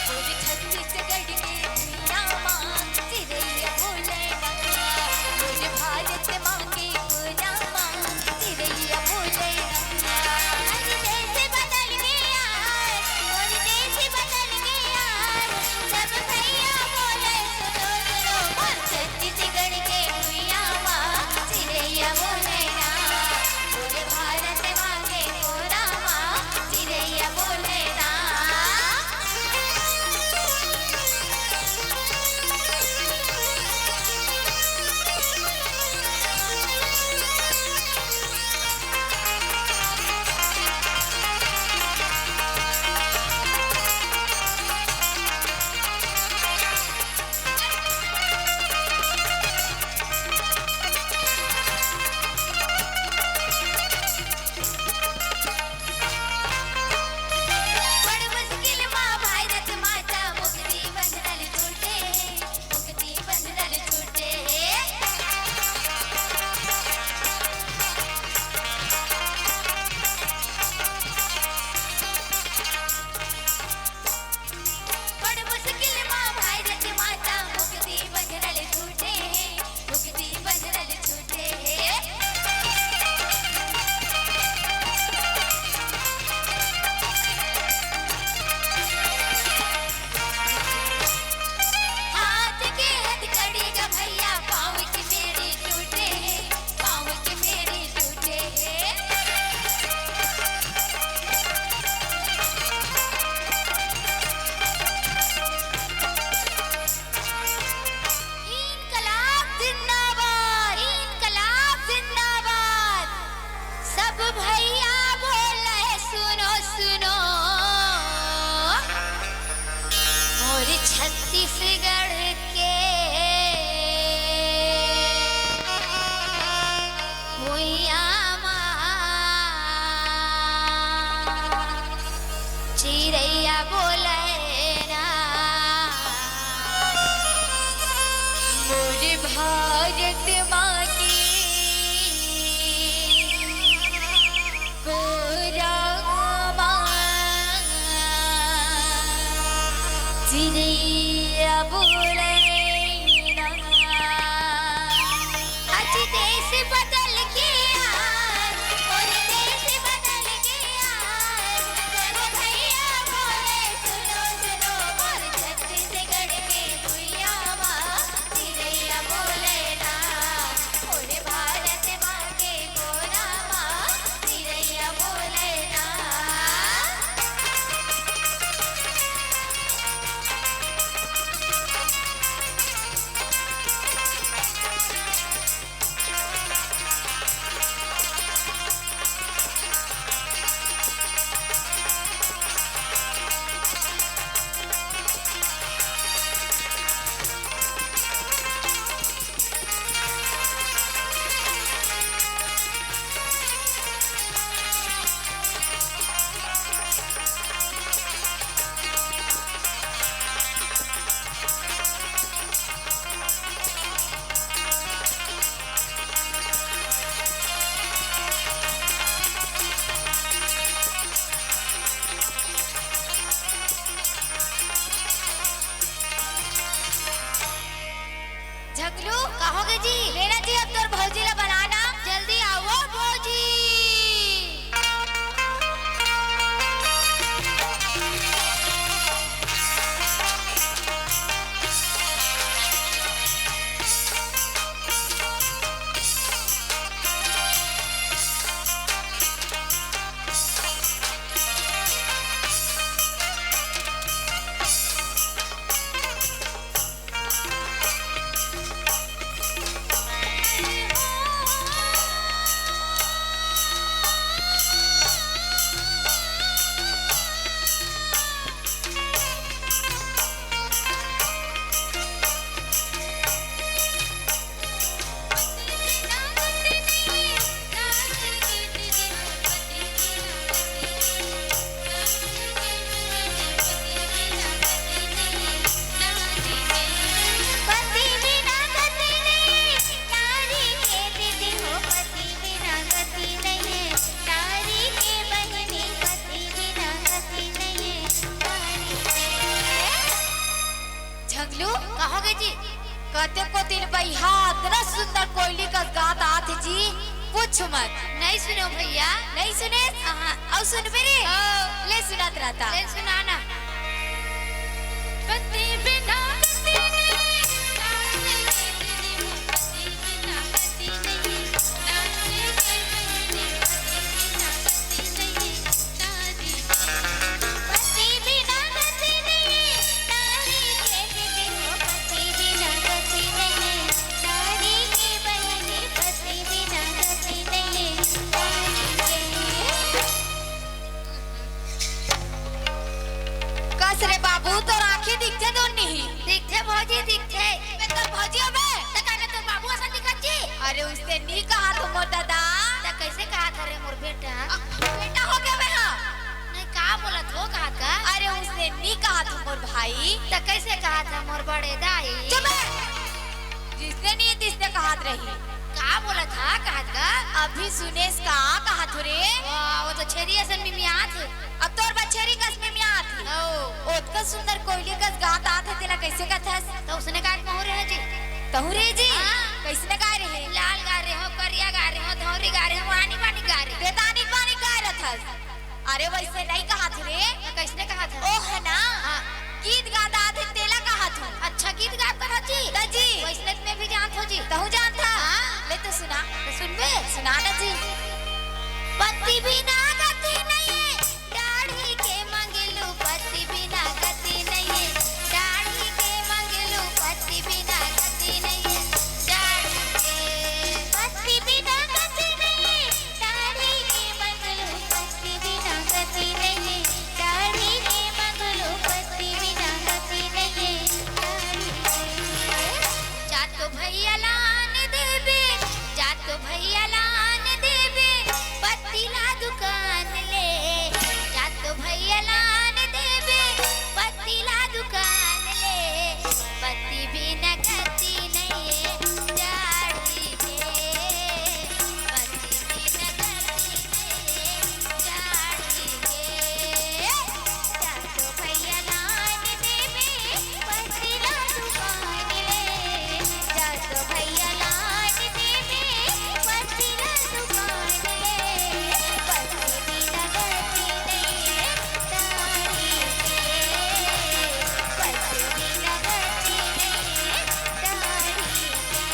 मोर छत्तीसगढ़ के भुइयां माँ चिरैया बोले ना मोर भारत माँ के कोना माँ चिरैया बोले ना मोर देश बदल गया मोर देश बदल गया सब भैया बोले सुनो सुनो मोर छत्तीसगढ़ के भुइयां माँ चिरैया बोले ना मोर भारत माँ के कोना माँ चिरैया बोले ना बड़ मुश्किल माँ भारत माता मुक्ति बंधन छूटे मुक्ति बंधन छूटे बड़ मुश्किल माँ भारत माता मुक्ति बंधन छूटे मुक्ति बंधन छूटे हाथ के हथकड़ी का भैया पाँव की मेरी टूटे पाँव की मेरी टूटे इनकलाब जिंदाबाद इनकलाब जिंदाबाद सब भैया बोले सुनो सुनो मोर छत्तीसगढ़ के भुइयां माँ चिरैया बोले ना मोर भारत माँ की कोरा माँ चिरैया बोले ना आज देश बदल गया और देश बदल गया सब भैया बोले सुनो सुनो मोर छत्तीसगढ़ के भुइयां माँ चिरैया बोले ना मोर भारत माँ के कोना माँ चिरैया बोले ना कहोगे जी कहते को दिन भैया इतना सुंदर कोयली का गात आत जी पूछ मत। नहीं सुनो भैया नहीं सुने? और सुन मेरे ले सुनात रहता। ले सुनाना। पति बिना गति नहीं, पति बिना गति नहीं, नारी के बिन हो पति बिना गति नहीं, नारी के बहिनी पति बिना गति नहीं, नारी के। कस रे बाबू तो आंखें दिखते तो नहीं? दिखते भौजी दिखते। मैं तो भौजी बे तो कहना तो बाबू ऐसा दिखत जी। अरे उसने नहीं कहा तुम मोर दादा। तो कैसे कहा था रे मोर बेटा? बेटा हो गया मैं हाँ। नहीं कहा बोला तो कहा का? अरे उसने नहीं कहा तुम मोर भाई। तो कैसे कहा था मोर बड़े दाई? चुप है। जिसने नहीं तिसने कहा रही। कहा बोला था कहा का? अभी सुनेश का कहा थो रे। वाह वो तो छेरी असन में मियाँ थे। अब तोर बच्चेरी कस में मियाँ थी। ओतका सुंदर कोयली कस गात आत है तेला कैसे कथस? तो उसने कहा मोह रहे जी। तहु रे जी हाँ। कैसे गा रहे? लाल गा रहे हो, करिया गा रहे हो, धौरी गा रहे हो, वानी वानी गा रहे हो। बेदानी पानी गा रथस। अरे वैसे नहीं कहा थे रे। तो कैसे कहा था? ओ है ना हाँ। गीत गाता आत है तेला कहा थो। अच्छा गीत गाता था जी। दाजी वैसे में भी जानत हो जी। तहु जानता? हाँ। ले तो सुना। तो सुनबे? सुना ना जी। पति बिना गति नहीं, दाढ़ी के मंगलू पति बिना गति नहीं, दाढ़ी के मंगलू पति बिना गति नहीं, दाढ़ी के पति बिना गति नहीं, दाढ़ी के मंगलू पति बिना गति नहीं, दाढ़ी के मंगलू पति बिना गति नहीं, दाढ़ी के। जातो भैया लान देवे, जातो भैया लान देवे, पतिला दुकान ले, जातो भैया लान देवे, पतिला दुकान ले, पति बिना गति नहीं, दाढ़ी के, पति बिना गति नहीं, दाढ़ी के, जातो भैया लान देवे, पतिला दुकान ले, जातो भैया लान देवे, पतिला दुकान ले, पति बिना गति नहीं, दाढ़ी के, पति बिना गति नहीं, दाढ़ी के।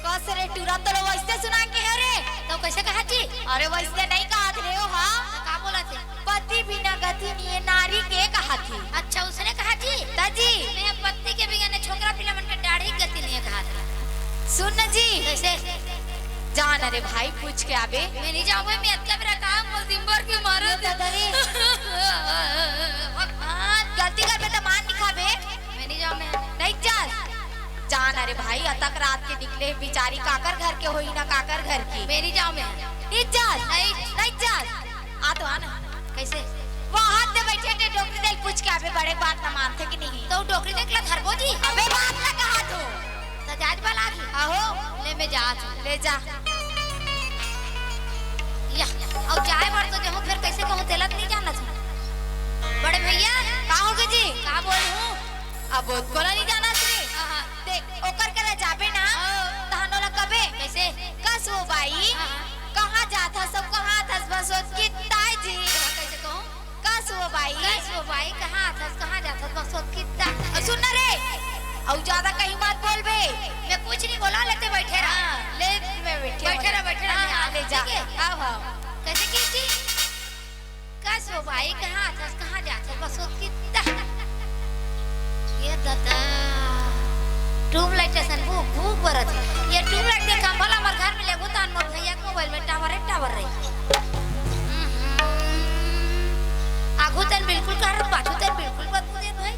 कस रे टूरा तो वैसे सुना के है रे। तो कैसे कहा जी? अरे वैसे नहीं कहा थे हो हाँ। का बोला थे? पति बिना गति नहीं नारी के कहा थी। अच्छा उसने कहा जी। दादी मैं पति के बिना छोकरा पिला मन के दाढ़ी गति नहीं कहा था। सुन न जी कैसे? जान अरे भाई पूछ के आबे। मैं नहीं जाऊंगा, मैं अतका मेरा काम मुजिम्बर के मारो दादा रे हाँ गलती कर तो मान निखाबे। मैं नहीं जाऊं, मैं नहीं चल जान अरे भाई अतक रात के निकले बिचारी काकर घर के होई ना काकर घर की। मैं नहीं जाऊं, मैं नहीं चल नहीं चल आ तो आना। कैसे? वो हाथ में बैठे थे डॉक्टर ने पूछ के आबे बड़े बात ना मानते कि नहीं। तो डोकरी देखला धरबो जी। अबे बात ना कहा तो जाज वाला की आहो ले मैं जात ले जा या और जाए बार तो जो फिर कैसे कहूं तेलत नहीं जानत हूं। बड़े भैया का होगे जी? का बोल हूं? अब कोला नहीं जाना रे। हां देख ओकर करे जाबे ना तहनो ला कबे कैसे? कस वो बाई कहां जाता सब कहां था बस की ताई जी। कैसे कहूं? कस वो बाई कैसे वो भाई कहां था कहां जाता बस कितना सुन ना रे और ज्यादा कहीं मत बोल बे। मैं कुछ नहीं बोला, लेते बैठे रहा। ले मैं बैठे रहा ले जा आओ आओ कैसे की थी? कैसे भाई कहाँ था कहाँ जाता बस कितना ये दादा ट्यूबलाइट सन भूख भूख बरत ये ट्यूबलाइट के काम भला हमारे घर में ले गुतान मोर भैया के मोबाइल में टावर रही आगू तन बिल्कुल कर पाछू तन बिल्कुल बदबू दे भाई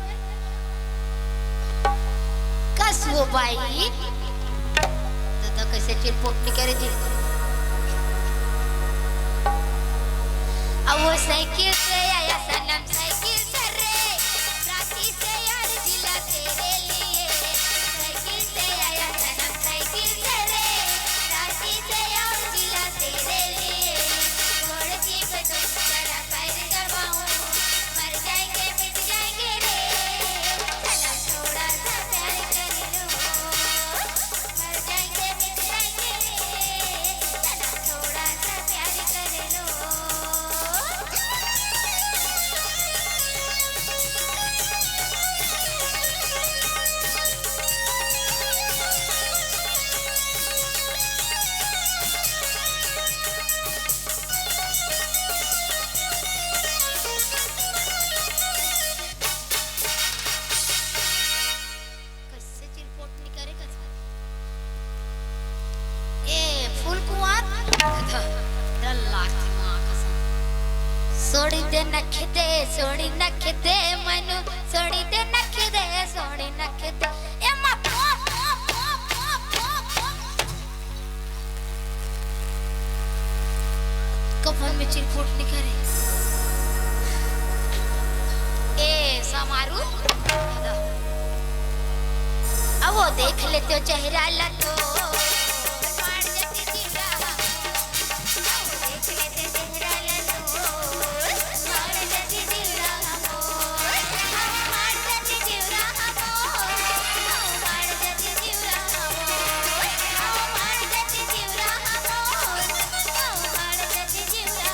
कस वो भाई दादा कैसे चिरपोट नहीं करे जी अब वो साइकिल से आया सनम साइकिल से रे रांची से यार जिला तेरे लिए साइकिल से आया सनम साइकिल से रे रांची से यार जिला तेरे लिए थोड़ी सी बदल जरा पैर दबाऊं मर जाएंगे मिट जाएंगे रे सनम थोड़ा सा प्यार कर लो मर जाएंगे मिट जाएंगे रे सनम थोड़ा सा प्यार कर लो कसं चिरपोट नाही करे कसं ए फुल कुवार सोडी दे नख दे मनु सोडी दे नख दे सोडी नख दे ए मा कफन में चिरपोट नहीं करे ए समारू अब वो देख लेते हो चेहरा लतो मार जाती जीवा अब वो देख लेते चेहरा लतो मार जाती जीवा मार जाती जीवा मार जाती जीवा मार जाती जीवा मार जाती जीवा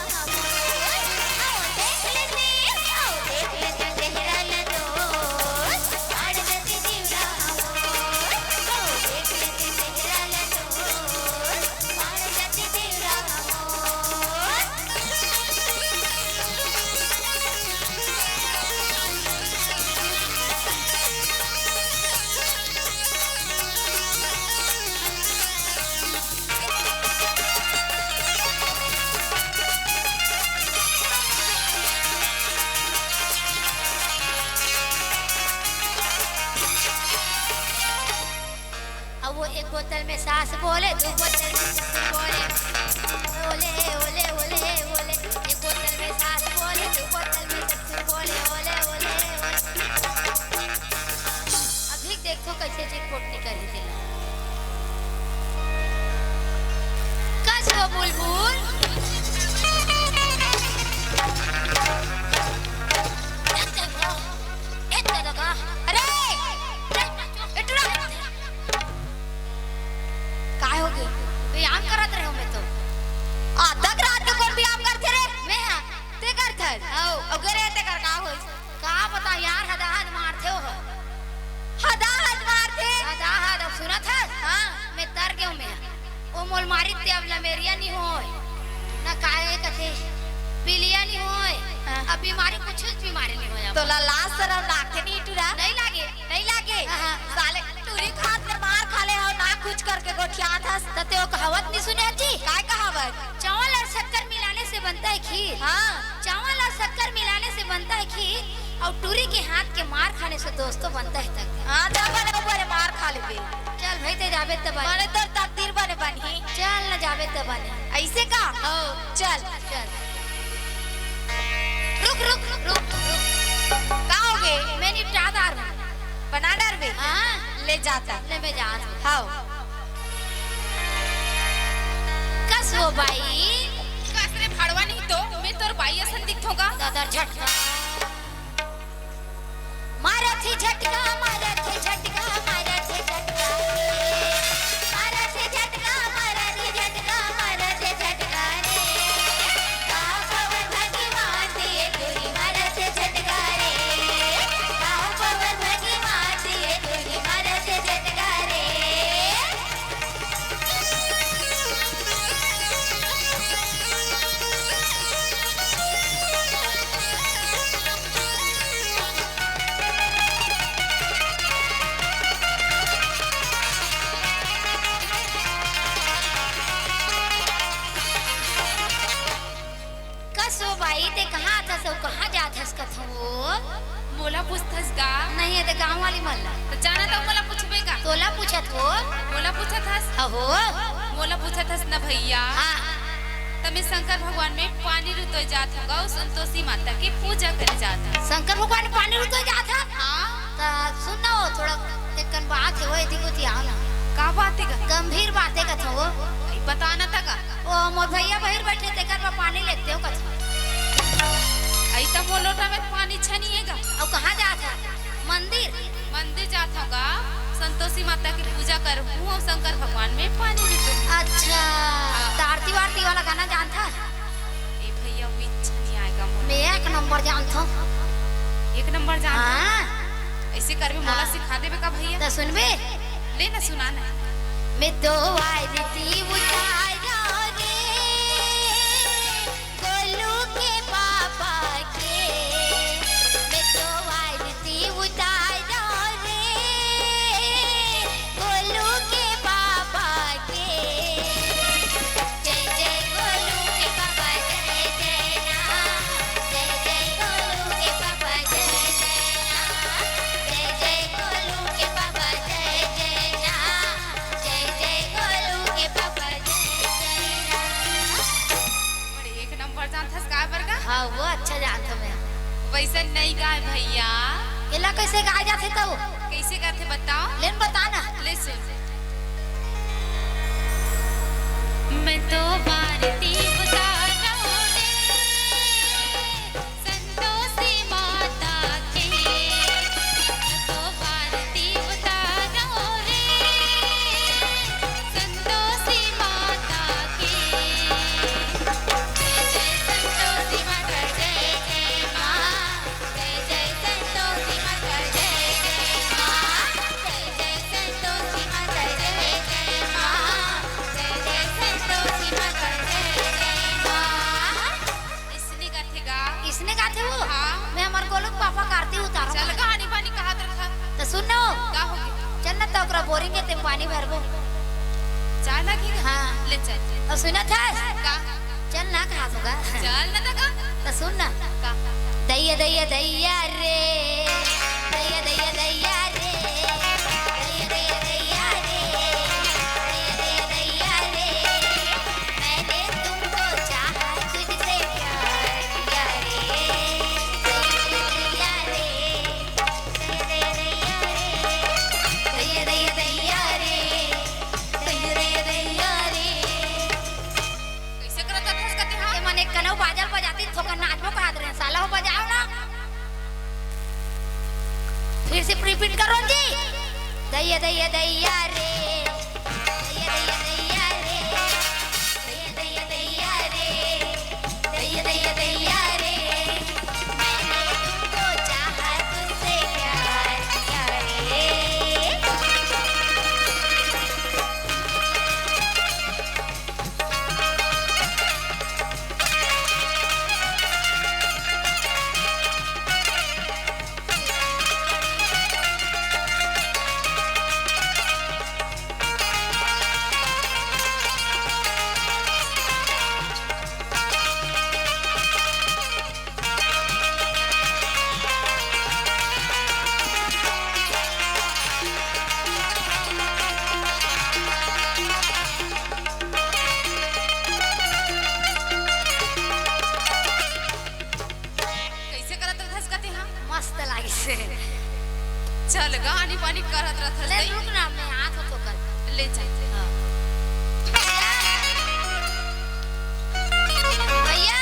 देख लेते चेहरा लतो मार जाती जीवा देख लेते चेहरा लतो मार जाती जीवा अब वो एक बोतल में सास बोले दो बोतल में ससुर बोले ओले ओले ओले ओले एक बोतल में सास बोले दो बोतल में ससुर बोले ओले ओले अभी देखो कैसे चिरपोट नहीं करी थी कसो बुलबुल अरे काय हो गए व्यायाम करत रहो मैं तो आधा रात के कौन व्यायाम करते रे मैं हां ते करत आओ अगर ते कर का होई का पता यार हदा हद मारते हो हदा हद मारते हदा हद सुनत है हां मैं तर गयो मैं ओ मोल मारी ते अब लमेरिया नहीं होय ना काय कथे पीलिया नहीं होय अब बीमारी कुछ बीमारी नहीं होया तो ला शरम लागे नहीं टुरा नहीं लागे साले टूरी खात में मार खा ले हो ना कुछ करके गोठिया था तते ओ कहावत नहीं सुने जी काय कहावत चावल और शक्कर मिलाने से बनता है खीर हां चावल और शक्कर मिलाने से बनता है खीर और टूरी के हाथ के मार खाने से दोस्तों बनता है तक हां जा बने ऊपर मार खा ले चल भाई ते जावे त बने तो तकदीर बने बनी चल ना जावे त बने ऐसे का हो चल रुक काओगे मैं निपटादार हूं बना डर बे हां ले जाता ले मैं जात हां कसो बाई कसरे फाड़वा नहीं तो मैं तोर बाई असन दिखोगा दादा झटका मारा थी झटका मारा थी झटका मारा थी झटका मारा थी झटका मारा थी झटका मारा थी झटका रे गाँव पवन भगवान दिए तुरी मारा थी झटका रे गाँव पवन भगवान दिए तुरी मारा थी झटका रे ते कहाँ था सब कहाँ जाथस कथो मोला पूछथस गा नहीं है ते गांव वाली मल्ला तो जाना तो मोला पूछबेगा तोला पूछत हो मोला पूछथस हो मोला पूछथस ना भैया हाँ तमे शंकर भगवान में पानी रुतो जात होगा और संतोषी माता की पूजा करे जाता। शंकर भगवान पानी रुतो जात है। हाँ ता सुनो थोड़ा एक बात है वो यदि को आओ ना। का बात है? गंभीर बातें कथो वो पता न था का। ओ मोर भैया बाहर बैठे ते कर पानी लेते हो कथो। आई तो वो लोटा में पानी छनिएगा। और कहाँ जात है? मंदिर मंदिर जात होगा संतोषी माता की पूजा कर और शंकर भगवान में पानी रुतो। अच्छा तो आरती वारती वाला गाना जानता? ए भैया वो छनी आएगा मोला। मैं एक नंबर जानता हूँ। एक नंबर जान। हाँ ऐसे कर भी मोला सिखा देबे का भैया। तो सुनबे ले ना सुनाना। मैं तो आई थी उतारा रे गोलू के पापा के। मैं तो आई थी उतारा रे गोलू के पापा के। जय जय गोलू के पापा जय जय ना। जय जय गोलू के पापा जय जय ना। जय जय गोलू के पापा जय जय ना। जय जय गोलू के पापा जय जय ना। बड़े एक नंबर जानथस का बरगा। हाँ वो अच्छा जानता मैं। वैसे नहीं गाय भैया। केला कैसे गाय जाते तो? कैसे करते बताओ? लेन बताना। ले सुन। मैं तो भारती उतारा रे संतोषी माता के। मैं तो भारती उतारा रे संतोषी माता के। जय जय संतोषी माता जय जय माँ। जय जय संतोषी माता जय जय माँ। जय जय संतोषी माता जय जय माँ। जय जय संतोषी माता जय जय माँ। इसने गाथेगा। इसने गाते वो? हाँ। मैं हमारे गोलू के पापा का आरती उतारूं। चल कहानी पानी कहा रखा। तो सुनो का हो गया? चल ना तो ओकरा बोरिंग के तुम पानी भरबो। चाय लगेगा। हाँ ले चल। और सुना था का चल ना खा दूंगा। चल ना का। तो सुन ना का दैया दैया दैया रे दैया दैया दैया रे दैया दैया दैया रे दैया दैया दैया रे। मैंने तुमको चाहा तुझसे प्यार किया रे। दैया दैया दैया रे दैया दैया दैया रे दैया दैया दैया रे। कैसे करत हस कते हां? ये मने कनौ बाजल बजाती थोका नाचबो कहा दे साला हो बजाओ ना। फिर से रिपीट करो जी। दैया दैया दैया रे दैया दैया दैया रे दैया दैया दैया रे दैया दैया दैया रे। मैंने तुमको चाहा तुझसे प्यार किया रे। कैसे करत हस कते हां? मस्त लागे से। चल कहानी पानी करत रहत ले हस। रुक ना मैं हाथ तो कर। ले चल। भैया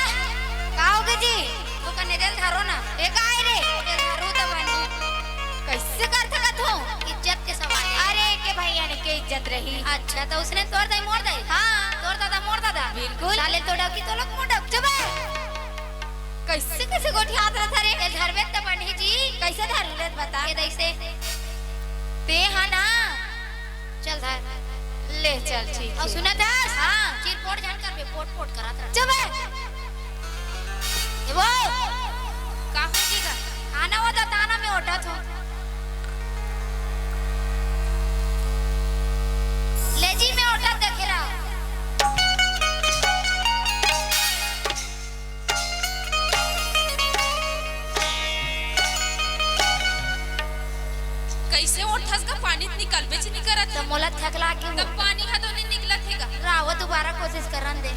काओगे जी तो का नेदल धरो ना। ए काय रे ए धरो तो बनी। कैसे कर सकत हो? इज्जत के सवाल है। अरे के भैया ने के इज्जत रही। अच्छा तो उसने तोड़ दई मोड़ दई। हाँ। तोड़ दादा मोड़ दादा। बिल्कुल। साले तोड़ा की तो लोग मोड़क चबे। कैसे कैसे गोठी हाथ रहत रे? ए धरबे तो बनी जी। कैसे धर ले बता। ए दैसे ते हां ना। चल धर। ले चल ठीक और है। सुना दास हाँ। चिरपोट जान कर बे पोट करात रह। चबे ए वो का हो गया? आना वो दाना में ओटा थो। ले जी में ओटा देखे रहा। कैसे उठस का पानी निकलबे च नहीं करत। तो मोला थकला के तब पानी हा तो नहीं निकलत हैगा। राव दोबारा कोशिश करन दे।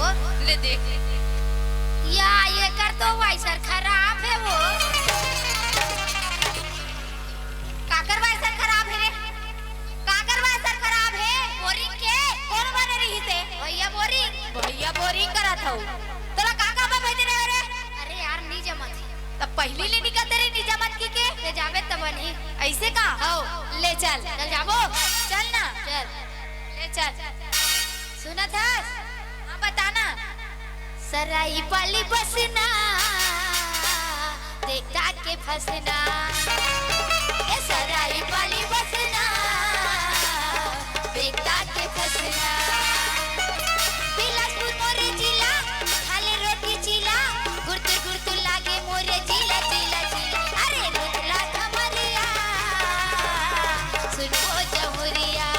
वो ले देख या ये कर तो वाइसर खराब है वो काकर वाइसर खराब है रे काकर वाइसर खराब है बोरिंग के कौन बने रही से भैया बोरिंग करा था तोला काका पे भेज रहे रे अरे यार नी जमत तब पहली ले निकल रे नी जमत की के ले जावे तब नहीं ऐसे का हो ले चल जाबो चल ना चल ले चल सुना था हां बताना सराई वाली बसना देखता के फसना ये सराई वाली बसना देखता के फसना बिलासपुर मोरे जिला खाले रोटी चिला गुरतुर गुरतुर लागे मोरे जिला जिला जिला अरे रुतला खमरिया सुनो जमुरिया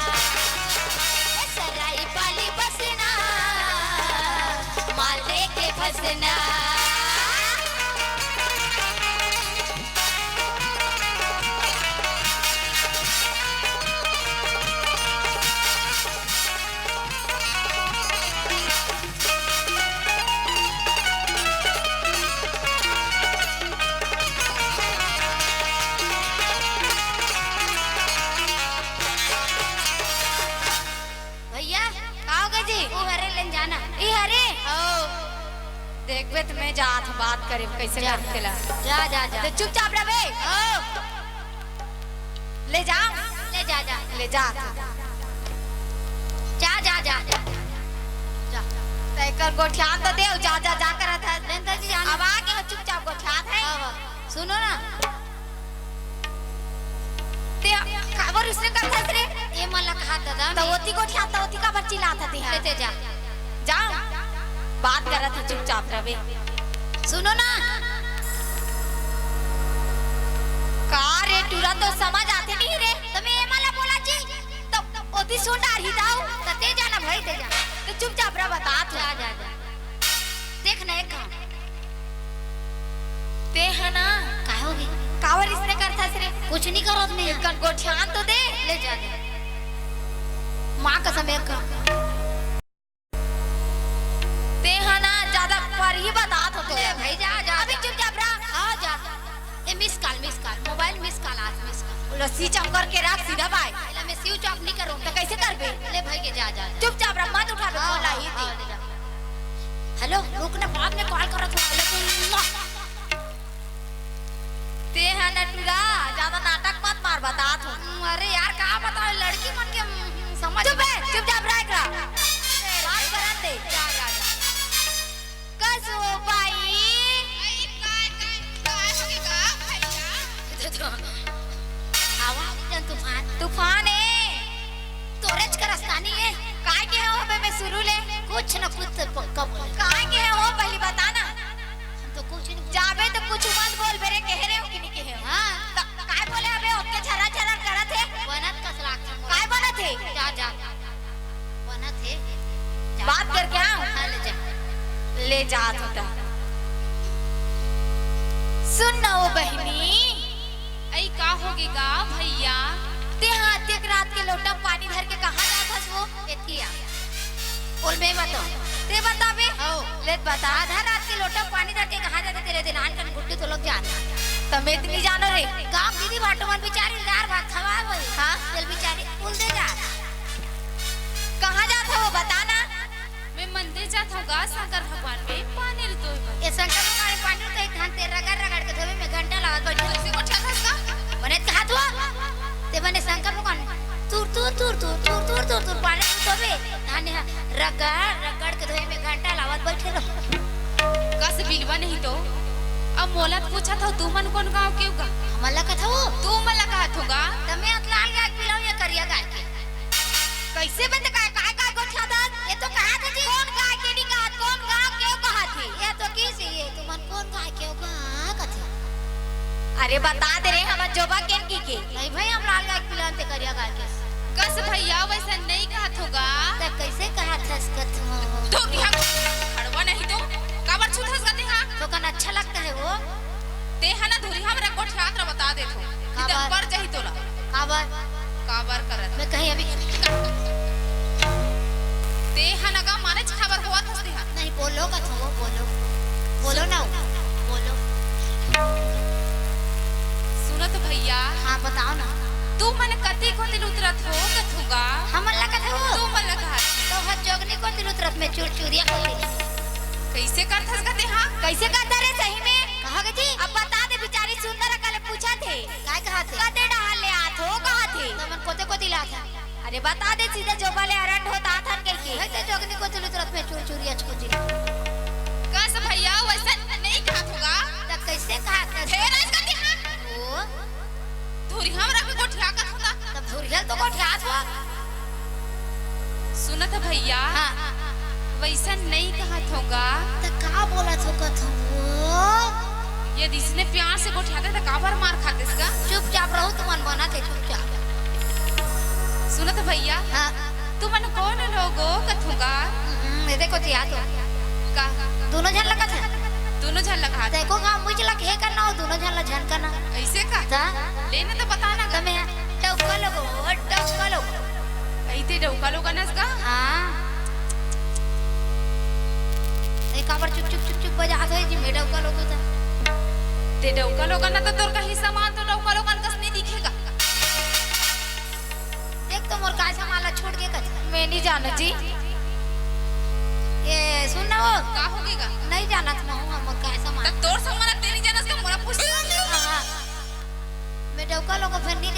ये सराई वाली बसना माल दे के फसना देखबे तुम्हें जात बात करे कैसे करतेला जा जा जा तो चुपचाप रह बे ले जा ले जा जा जा जा जा तैकर गोठियान तो दे जा जा जा कर था नंदर जी जान अब आके हो चुपचाप गोठियान है सुनो ना ते खबर उसने कर था रे ये मला कहा था तो ओती गोठियान तो ओती का बच्ची लाता थी लेते जा जा बात कर रहा था चुपचाप रहे सुनो ना कार रे टूरा तो समझ आते नहीं रे तुम्हें ये माला बोला जी तो ओदी सुन आ रही दाऊ तो ते जाना भाई ते जा तो चुपचाप रह बता तू जा जा जा देख ना एक ते है ना का होगी कावर इसने करता रे कुछ नहीं करो अपने एक गोठियान तो दे ले जा दे मां कसम एक ही बता तो भाई जा जा अभी चुपचाप रह हां जा ए miss call mobile miss call आज मिस कॉल स्विच ऑफ करके रख सीधा भाई ले मैं स्विच ऑफ नहीं करूं तो कैसे करबे ले भाई के जा जा चुपचाप रह मत उठा बे फोन लाई दे हेलो रुक ना बाद में कॉल करत हूं ते है नटुरा ज्यादा नाटक मत मार बता तू अरे यार का बता लड़की मन के समझ चुपचाप रह एकरा बात करन दे जा जा कसो भाई काय होगी का भैया हवा जन तूफान है तोरेज का रास्तानी है काय के हो बे मैं शुरू ले कुछ न कुछ कब काय के हो पहले बता ना हम तो कुछ नहीं जाबे तो कुछ मत बोल बेरे कह रहे हो कि नहीं कहे हां काय बोले अबे ओके छरा छरा करत है बनत कसलाक काय बनत है जा जा बनत है बात करके हां ले जा ले जात होता सुन ना वो बहनी ऐ का होगी गा भैया ते हाथ एक रात के लोटा पानी भर के कहां जात हस वो एथिया बोल मैं बता ते बतावे हो ले बता आधा रात के लोटा पानी भर के कहां जाते तेरे दिनान कन गुड्डी तो लोग जान तमे इतनी जानो रे गांव दीदी बाटोमन बेचारी गार भात खवा होई हां चल बेचारी बोल दे जा कहां जात हो बताना मैं मंदिर जाता हूँ गा शंकर भगवान में पानी ऋतु ये शंकर भगवान पानी तो एक धान तेरा रगड़ के धोवे में घंटा लागत बैठ किसी को ठगा का बने कहा तू ते बने शंकर भगवान तुर पानी धोवे धान रगड़ के धोवे में घंटा लागत बैठे रहो कस बिलवा नहीं तो अब मोला पूछा था तू मन कौन गांव क्यों गा हमला कथा हो तू मला कहा थोगा तमे अतलाल गाय पिलाओ ये करिया गाय के कैसे बंद काय काय काय गोठा दाद ये तो कहा था जी कौन गाय के नहीं कहा कौन गांव क्यों कहा थी ये तो किसी ये तो मन कौन गाय क्यों कहा कथे अरे बता दे रे हम जोबा केन की नहीं भाई हम लाल गाय पिलाते करिया गाय के कस भैया वैसा नहीं कहा थोगा तब कैसे कहा था कथमो तो यहाँ खड़वा नहीं तो काबर छुथस गते हां तो कन अच्छा लगता है वो ते हना धुरी हमरा गोठियात बता दे तो इधर पर जही तोला काबर करत मैं कहीं अभी ते हना का माने खबर हुआ था बोलो कथो बोलो बोलो ना बोलो। सुनो तो भैया। हाँ बताओ ना। तू मन कति को दिल उतरत हो कथूगा। हम लगा था वो तू मन लगा तो हर जोगनी को दिल उतरत में चूर चूरिया को कैसे करथस कते। हाँ कैसे कहता रे सही में कहा गई थी। अब बता दे बेचारी सुंदर कल पूछा थे काय कहा थे कते डाल ले आत हो कहा थे। तो मन कोते को दिला था। अरे बता दे सीधे जो वाले अरंड होता था के है तो जोगनी को दिल उतरत में चूर चूरिया को दिला। कस भैया वैसा नहीं खाथूगा। तो कैसे कहा था फेर आज कते। हाँ ओ धुरी हमरा के गोठिया कथूगा। तब धुरियल तो को ठास हो। सुनत भैया। हां वैसा नहीं कहत होगा। तो का बोला तो कथो यदि इसने प्यार से गोठियाते तो काबर मार खाते इसका। चुपचाप रहो तुम मन बना के चुपचाप। सुनत भैया। हां तू मन कौन लोगो कथूगा। देखो जिया तो का दोनों जन लगा था। दोनों झल लगा देखो का मुझे लग हे करना हो दोनों जन झन करना। ऐसे का ता लेने तो पता ना तमे टौका लोगो ऐते डौका लोगन इसका। हां एक काबर चुप चुप चुप चुप बजा दो जी मेडा का लोगो था। ते डौका लोगन ना तो तोर का हिस्सा मान तो डौका लोगन कस नहीं दिखेगा। देख तो मोर का माला छोड़ के कथ मैं नहीं जाना जी। ये सुन ना वो का होगेगा नहीं जाना था हम मोर का माला तब तोर सम्मान तेरी जानस का मोरा पूछ। हां मेडा का लोगो फिर नहीं